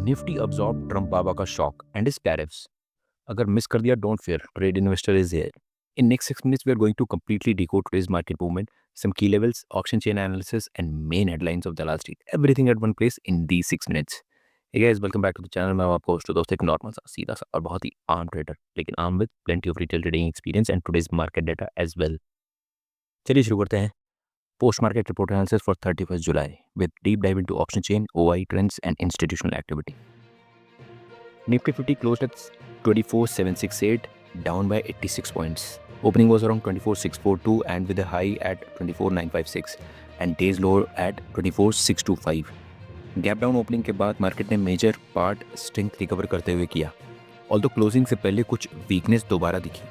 Nifty absorbed Trump बाबा का shock and is tariffs. अगर miss कर दिया, don't fear, trade investor is here. In next 6 minutes, we are going to completely decode today's market movement, some key levels, auction chain analysis, and main headlines of the last week. Everything at one place in these 6 minutes. Hey guys, welcome back to the channel. मैं हूं आपका host दोस्त, एक normal सा सीधा सा और बहुत ही आम ट्रेडर, लेकिन आम with plenty of retail trading experience and today's market data as well. चलिए शुरू करते हैं. Post market report analysis for 31st July with deep dive into auction chain, OI trends, and institutional activity. Nifty 50 closed at 24,768, down by 86 points. Opening was around 24,642 and with a high at 24,956 and days low at 24,625. Gap down opening के बाद market ने major part strength recover करते हुए किया, although closing से पहले कुछ weakness दोबारा दिखी.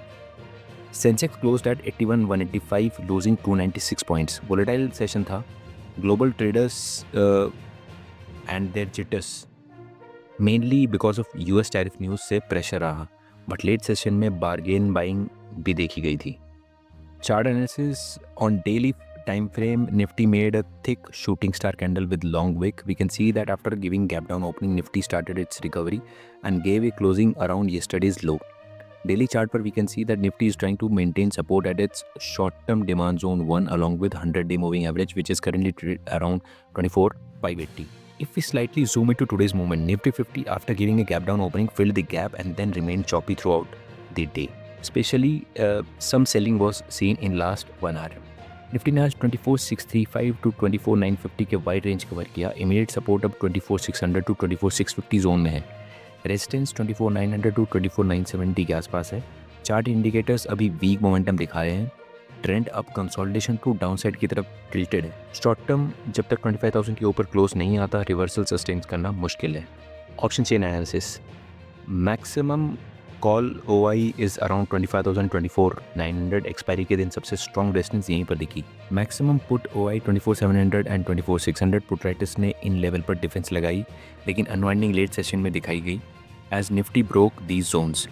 Sensex closed at 81,185, losing 296 points. Volatile session था. Global traders and their jitters mainly because of US tariff news से प्रेशर रहा, बट लेट सेशन में बार्गेन बाइंग भी देखी गई थी. Chart analysis on daily time frame, Nifty made a thick shooting star candle with long wick. We can see that after giving gap down opening, Nifty started its recovery and gave a closing around yesterday's low. Daily chart पर we can see that Nifty is trying to maintain support at its short-term demand zone 1 along with 100-day moving average, which is currently traded around 24,580. If we slightly zoom into today's movement, Nifty 50 after giving a gap down opening filled the gap and then remained choppy throughout the day. Especially some selling was seen in last 1 hour. Nifty ने आज 24,635 to 24,950 के wide range cover किया. Immediate support अब 24,600 to 24,650 zone में है. Resistance 24,900 to 24,970 के आसपास है. चार्ट इंडिकेटर्स अभी वीक मोमेंटम दिखा रहे हैं. ट्रेंड अब कंसोलिडेशन टू डाउनसाइड की तरफ टिल्टेड है. शॉर्ट टर्म जब तक 25,000 के ऊपर क्लोज नहीं आता, रिवर्सल सस्टेन करना मुश्किल है. Option chain analysis. Maximum call OI is around 25,000, 24,900. Expiry के दिन सबसे स्ट्रॉन्ग रेजिस्टेंस यहीं पर दिखी. Maximum put OI 24,700 and 24,600. Put writers ने इन लेवल पर डिफेंस लगाई, लेकिन अनवाइंडिंग लेट सेशन में दिखाई गई as Nifty broke these zones.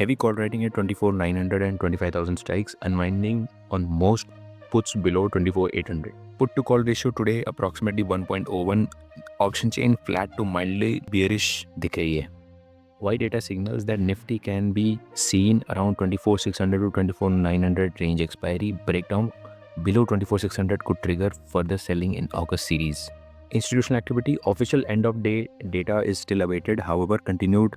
Heavy call writing at 24,900 and 25,000 strikes. Unwinding on most puts below 24,800. Put to call ratio today approximately 1.01. Option chain flat to mildly bearish दिख रही है. Why data signals that Nifty can be seen around 24,600 to 24,900 range expiry. Breakdown below 24,600 could trigger further selling in August series. Institutional activity. Official end of day data is still awaited. However, continued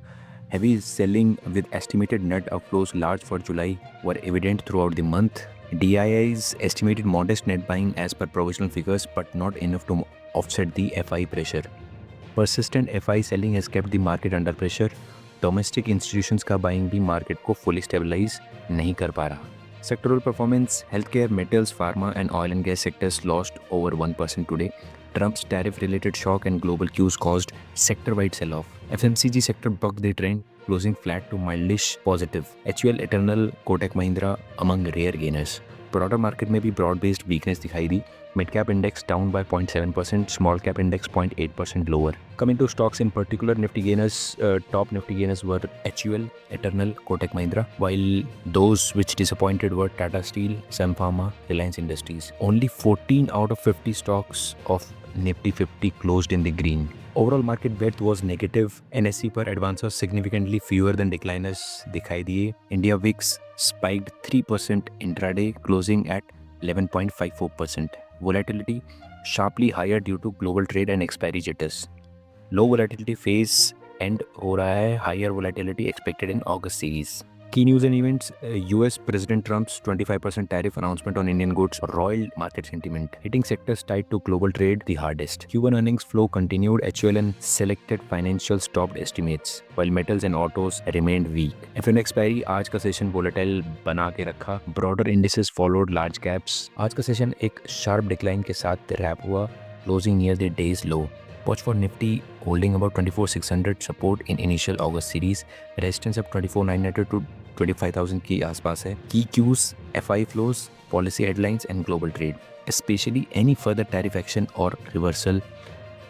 heavy selling with estimated net outflows large for July were evident throughout the month. DII's estimated modest net buying as per provisional figures, but not enough to offset the FI pressure. Persistent FI selling has kept the market under pressure. Domestic institutions का buying भी market को fully stabilise नहीं कर पा रहा. Sectoral performance. Health care, metals, pharma and oil and gas sectors lost over 1% today. Trump's tariff related shock and global cues caused sector wide sell off. FMCG sector bucked the trend, closing flat to mildish positive. HUL, Eternal, Kotak Mahindra among rare gainers. Broader market में भी broad based weakness दिखाई दी. Mid cap index down by 0.7%, small cap index 0.8% lower. Coming to stocks in particular, Nifty gainers, top Nifty gainers were HUL, Eternal, Kotak Mahindra, while those which disappointed were Tata Steel, Sun Pharma, Reliance Industries. Only 14 out of 50 stocks of Nifty 50 closed in the green. Overall market breadth was negative. NSE पर advancers significantly fewer than decliners दिखाई दिए. India VIX spiked 3% intraday, closing at 11.54%. Volatility sharply higher due to global trade and expiry jitters. Low volatility phase end हो रहा है. Higher volatility expected in August series. Key news and events. US President Trump's 25% tariff announcement on Indian goods roiled market sentiment, hitting sectors tied to global trade the hardest. Q1 earnings flow continued. HUL and selected financials topped estimates, while metals and autos remained weak. FN expiry आज का session volatile बना के रखा. Broader indices followed large caps. आज का session एक sharp decline के साथ रैप हुआ, closing near the day's low. Watch for Nifty holding about 24,600 support in initial August series. Resistance अब 24,900 to 25,000 के आसपास है. Key cues, FI flows, policy headlines and global trade. Especially any further tariff action or reversal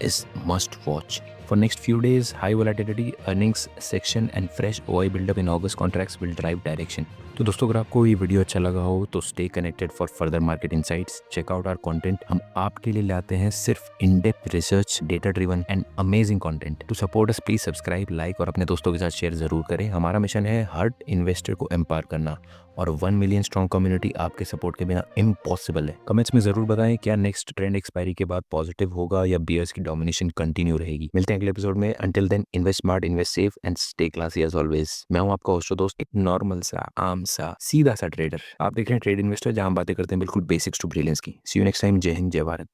is must watch. For next few days, high volatility, earnings section and fresh OI buildup in August contracts will drive direction. तो दोस्तों अगर आपको ये video अच्छा लगा हो तो stay connected for further market insights, check out our content. हम आपके लिए लाते हैं सिर्फ in depth research, data driven and amazing content. To support us please subscribe, like और अपने दोस्तों के साथ शेयर जरूर करें। हमारा मिशन है हर इन्वेस्टर को एम्पावर करना और 1 मिलियन स्ट्रॉन्ग कम्युनिटी आपके सपोर्ट के बिना इम्पॉसिबल है। कमेंट्स में जरूर बताएं क्या नेक्स्ट ट्रेंड एक्सपायरी के बाद पॉजिटिव होगा या बियर्स की डोमिनेशन कंटिन्यू रहेगी। मिलते हैं अगले एपिसोड में। Until then, invest smart, invest safe and stay classy as always. मैं हूं आपका होस्ट दोस्त, एक नॉर्मल सा, आम सा, सीधा सा ट्रेडर। आप देख रहे हैं ट्रेड इन्वेस्टर, जहां हम बातें करते हैं बिल्कुल बेसिक्स टू ब्रिलियंस की। सी यू नेक्स्ट टाइम। जय हिंद, जय भारत।